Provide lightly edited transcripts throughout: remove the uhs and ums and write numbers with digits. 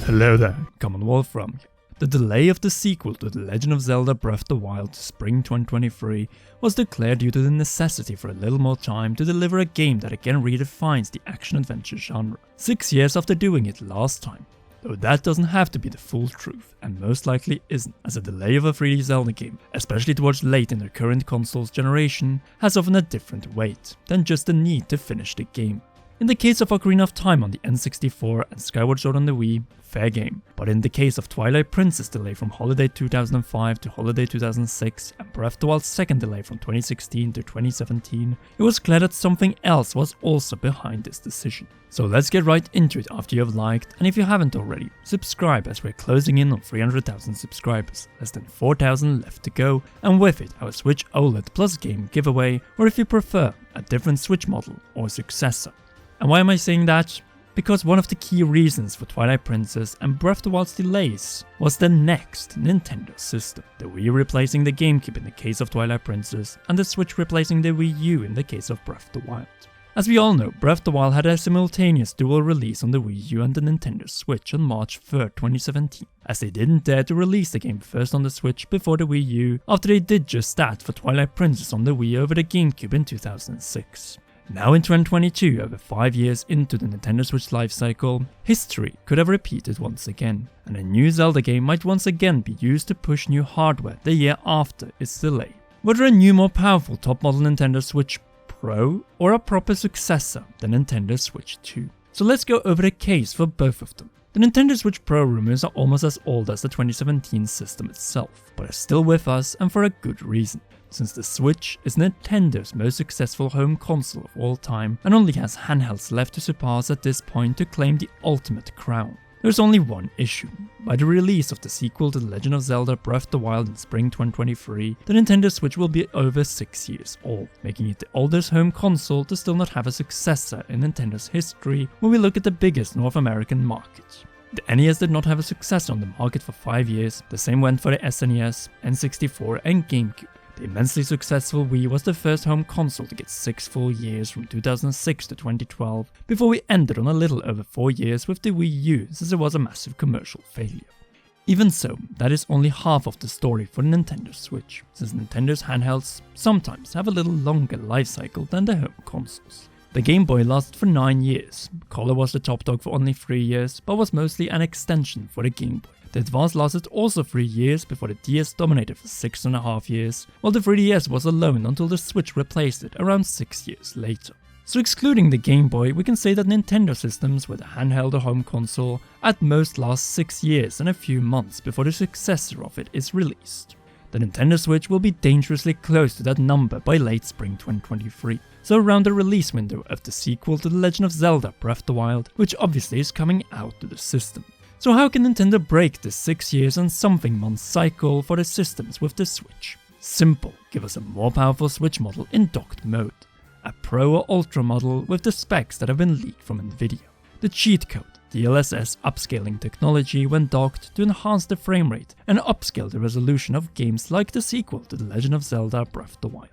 Hello there, Commonwealth from here. The delay of the sequel to The Legend of Zelda Breath of the Wild to spring 2023 was declared due to the necessity for a little more time to deliver a game that again redefines the action-adventure genre, 6 years after doing it last time. Though that doesn't have to be the full truth, and most likely isn't, as a delay of a 3D Zelda game, especially towards late in the current console's generation, has often a different weight than just the need to finish the game. In the case of Ocarina of Time on the N64 and Skyward Sword on the Wii, fair game. But in the case of Twilight Princess delay from holiday 2005 to holiday 2006 and Breath of the Wild's second delay from 2016 to 2017, it was clear that something else was also behind this decision. So let's get right into it after you have liked, and if you haven't already, subscribe as we're closing in on 300,000 subscribers, less than 4,000 left to go, and with it our Switch OLED Plus game giveaway, or if you prefer, a different Switch model or successor. And why am I saying that? Because one of the key reasons for Twilight Princess and Breath of the Wild's delays was the next Nintendo system. The Wii replacing the GameCube in the case of Twilight Princess, and the Switch replacing the Wii U in the case of Breath of the Wild. As we all know, Breath of the Wild had a simultaneous dual release on the Wii U and the Nintendo Switch on March 3rd, 2017, as they didn't dare to release the game first on the Switch before the Wii U, after they did just that for Twilight Princess on the Wii over the GameCube in 2006. Now in 2022, over 5 years into the Nintendo Switch lifecycle, history could have repeated once again, and a new Zelda game might once again be used to push new hardware the year after its delay. Whether a new more powerful top-model Nintendo Switch Pro or a proper successor, the Nintendo Switch 2. So let's go over the case for both of them. The Nintendo Switch Pro rumors are almost as old as the 2017 system itself, but are still with us and for a good reason. Since the Switch is Nintendo's most successful home console of all time and only has handhelds left to surpass at this point to claim the ultimate crown. There's only one issue. By the release of the sequel to The Legend of Zelda Breath of the Wild in spring 2023, the Nintendo Switch will be over 6 years old, making it the oldest home console to still not have a successor in Nintendo's history when we look at the biggest North American market. The NES did not have a successor on the market for 5 years, the same went for the SNES, N64 and GameCube. The immensely successful Wii was the first home console to get 6 full years from 2006 to 2012, before we ended on a little over 4 years with the Wii U since it was a massive commercial failure. Even so, that is only half of the story for the Nintendo Switch, since Nintendo's handhelds sometimes have a little longer life cycle than the home consoles. The Game Boy lasted for 9 years, Color was the top dog for only 3 years, but was mostly an extension for the Game Boy. The Advance lasted also 3 years before the DS dominated for 6.5 years, while the 3DS was alone until the Switch replaced it around 6 years later. So excluding the Game Boy, we can say that Nintendo systems with a handheld or home console at most last 6 years and a few months before the successor of it is released. The Nintendo Switch will be dangerously close to that number by late spring 2023, so around the release window of the sequel to The Legend of Zelda Breath of the Wild, which obviously is coming out to the system. So how can Nintendo break this 6 years and something months cycle for the systems with the Switch? Simple, give us a more powerful Switch model in docked mode. A Pro or Ultra model with the specs that have been leaked from Nvidia. The cheat code, DLSS upscaling technology when docked to enhance the frame rate and upscale the resolution of games like the sequel to The Legend of Zelda Breath of the Wild.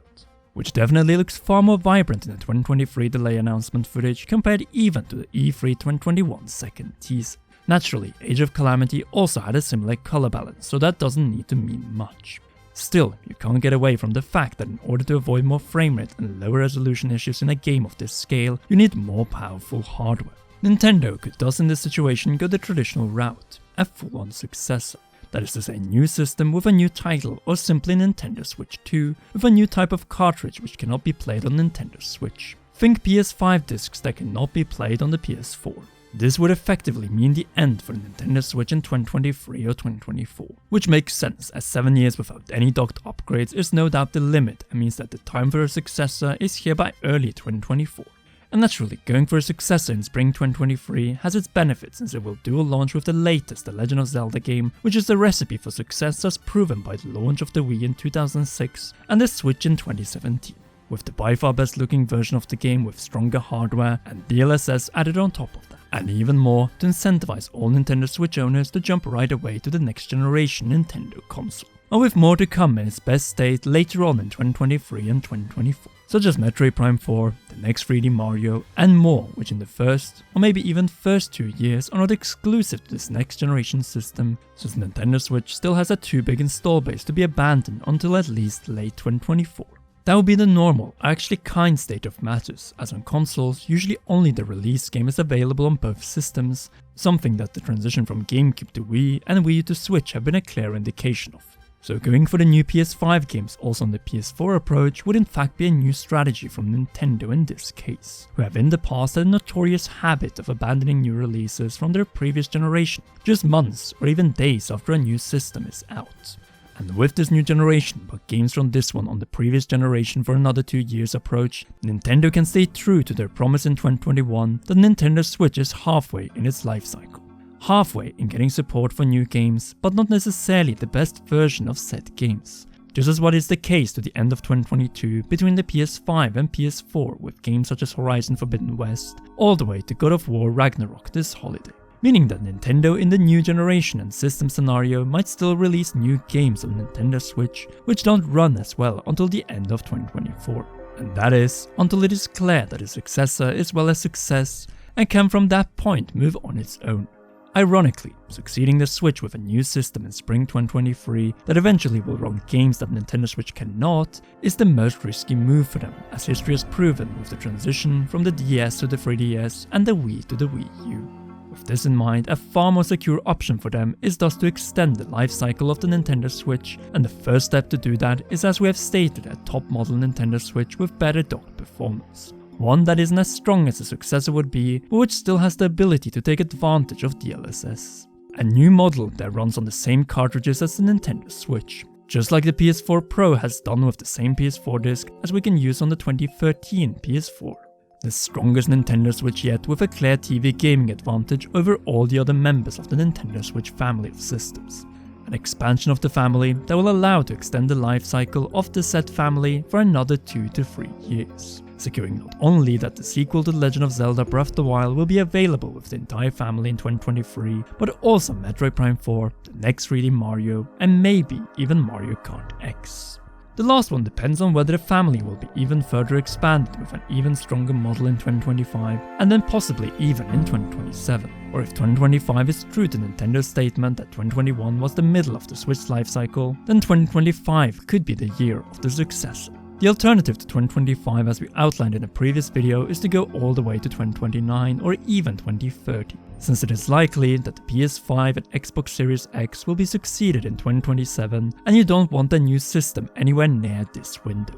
Which definitely looks far more vibrant in the 2023 delay announcement footage compared even to the E3 2021 second teaser. Naturally, Age of Calamity also had a similar color balance, so that doesn't need to mean much. Still, you can't get away from the fact that in order to avoid more frame rate and lower resolution issues in a game of this scale, you need more powerful hardware. Nintendo could thus in this situation go the traditional route, a full-on successor. That is to say, new system with a new title, or simply Nintendo Switch 2 with a new type of cartridge which cannot be played on Nintendo Switch. Think PS5 discs that cannot be played on the PS4. This would effectively mean the end for the Nintendo Switch in 2023 or 2024, which makes sense as 7 years without any docked upgrades is no doubt the limit and means that the time for a successor is here by early 2024. And naturally, going for a successor in spring 2023 has its benefits since it will dual launch with the latest The Legend of Zelda game, which is the recipe for success as proven by the launch of the Wii in 2006 and the Switch in 2017. With the by far best looking version of the game with stronger hardware and DLSS added on top of that. And even more to incentivize all Nintendo Switch owners to jump right away to the next generation Nintendo console. and with more to come in its best state later on in 2023 and 2024, such as Metroid Prime 4, the next 3D Mario, and more, which in the first, or maybe even first 2 years, are not exclusive to this next generation system, since Nintendo Switch still has a too big install base to be abandoned until at least late 2024. That would be the normal, actually kind state of matters, as on consoles, usually only the release game is available on both systems, something that the transition from GameCube to Wii and Wii U to Switch have been a clear indication of. So going for the new PS5 games also on the PS4 approach would in fact be a new strategy from Nintendo in this case, who have in the past had a notorious habit of abandoning new releases from their previous generation, just months or even days after a new system is out. And with this new generation, but games from this one on the previous generation for another 2 years approach, Nintendo can stay true to their promise in 2021 that Nintendo Switch is halfway in its life cycle. Halfway in getting support for new games, but not necessarily the best version of said games. Just as what is the case to the end of 2022 between the PS5 and PS4 with games such as Horizon Forbidden West, all the way to God of War Ragnarok this holiday. Meaning that Nintendo in the new generation and system scenario might still release new games on Nintendo Switch which don't run as well until the end of 2024. And that is, until it is clear that its successor is well a success and can from that point move on its own. Ironically, succeeding the Switch with a new system in spring 2023 that eventually will run games that Nintendo Switch cannot is the most risky move for them, as history has proven with the transition from the DS to the 3DS and the Wii to the Wii U. With this in mind, a far more secure option for them is thus to extend the life cycle of the Nintendo Switch, and the first step to do that is, as we have stated, a top model Nintendo Switch with better docked performance. One that isn't as strong as the successor would be, but which still has the ability to take advantage of DLSS. A new model that runs on the same cartridges as the Nintendo Switch, just like the PS4 Pro has done with the same PS4 disc as we can use on the 2013 PS4. The strongest Nintendo Switch yet, with a clear TV gaming advantage over all the other members of the Nintendo Switch family of systems. An expansion of the family that will allow to extend the life cycle of the said family for another 2 to 3 years, securing not only that the sequel to The Legend of Zelda Breath of the Wild will be available with the entire family in 2023, but also Metroid Prime 4, the next 3D Mario, and maybe even Mario Kart X. The last one depends on whether the family will be even further expanded with an even stronger model in 2025 and then possibly even in 2027, or if 2025 is true to Nintendo's statement that 2021 was the middle of the Switch lifecycle, then 2025 could be the year of the successor. The alternative to 2025, as we outlined in a previous video, is to go all the way to 2029 or even 2030, since it is likely that the PS5 and Xbox Series X will be succeeded in 2027 and you don't want a new system anywhere near this window.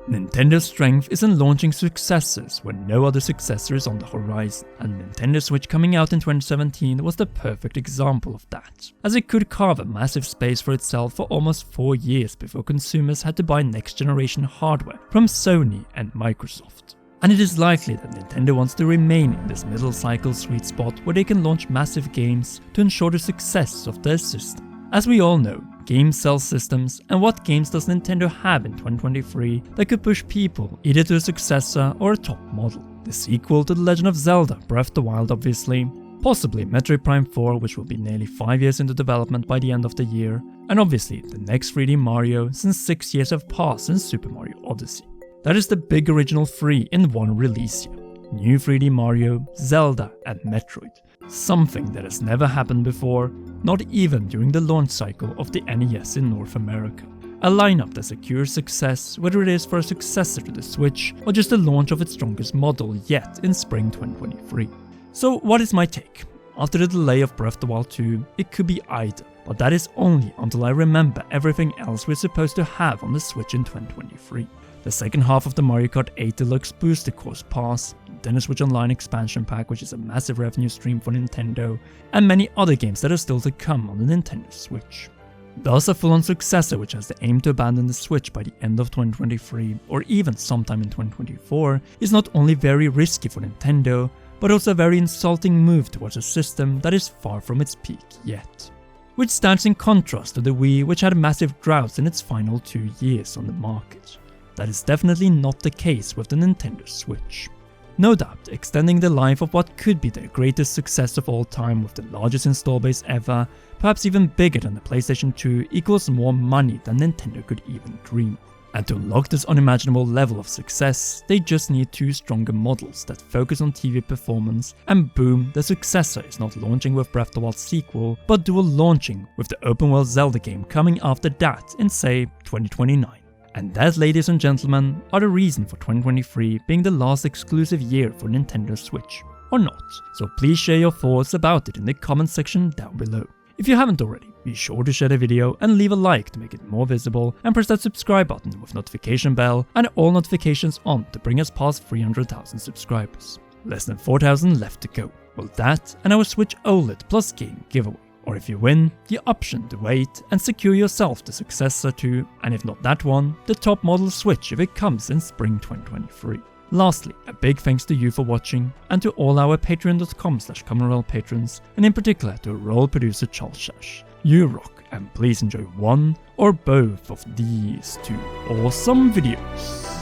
Nintendo's strength is in launching successors when no other successor is on the horizon, and Nintendo Switch coming out in 2017 was the perfect example of that, as it could carve a massive space for itself for almost 4 years before consumers had to buy next generation hardware from Sony and Microsoft. And it is likely that Nintendo wants to remain in this middle cycle sweet spot where they can launch massive games to ensure the success of their system. As we all know, games sell systems, and what games does Nintendo have in 2023 that could push people either to a successor or a top model? The sequel to The Legend of Zelda Breath of the Wild obviously, possibly Metroid Prime 4 which will be nearly 5 years into development by the end of the year, and obviously the next 3D Mario since 6 years have passed since Super Mario Odyssey. That is the big original 3 in one release year. New 3D Mario, Zelda and Metroid. Something that has never happened before, not even during the launch cycle of the NES in North America. A lineup that secures success, whether it is for a successor to the Switch or just the launch of its strongest model yet in spring 2023. So what is my take? After the delay of Breath of the Wild 2, it could be either, but that is only until I remember everything else we're supposed to have on the Switch in 2023. The second half of the Mario Kart 8 Deluxe Booster Course Pass, Nintendo Switch Online Expansion Pack which is a massive revenue stream for Nintendo, and many other games that are still to come on the Nintendo Switch. Thus a full-on successor which has the aim to abandon the Switch by the end of 2023 or even sometime in 2024 is not only very risky for Nintendo, but also a very insulting move towards a system that is far from its peak yet. Which stands in contrast to the Wii which had massive droughts in its final 2 years on the market. That is definitely not the case with the Nintendo Switch. No doubt, extending the life of what could be their greatest success of all time with the largest install base ever, perhaps even bigger than the PlayStation 2, equals more money than Nintendo could even dream. And to unlock this unimaginable level of success, they just need 2 stronger models that focus on TV performance, and boom, the Successor is not launching with Breath of the Wild's sequel, but dual launching with the open world Zelda game coming after that in say 2029. And that, ladies and gentlemen, are the reason for 2023 being the last exclusive year for Nintendo Switch. Or not, so please share your thoughts about it in the comment section down below. If you haven't already, be sure to share the video and leave a like to make it more visible, and press that subscribe button with notification bell and all notifications on to bring us past 300,000 subscribers. Less than 4,000 left to go. Well, that and our Switch OLED Plus game giveaway. Or if you win, the option to wait and secure yourself the Successor to, and if not that one, the top model Switch if it comes in spring 2023. Lastly, a big thanks to you for watching, and to all our patreon.com/CommonRoyal patrons, and in particular to role producer Charles Shash. You rock, and please enjoy one or both of these 2 awesome videos.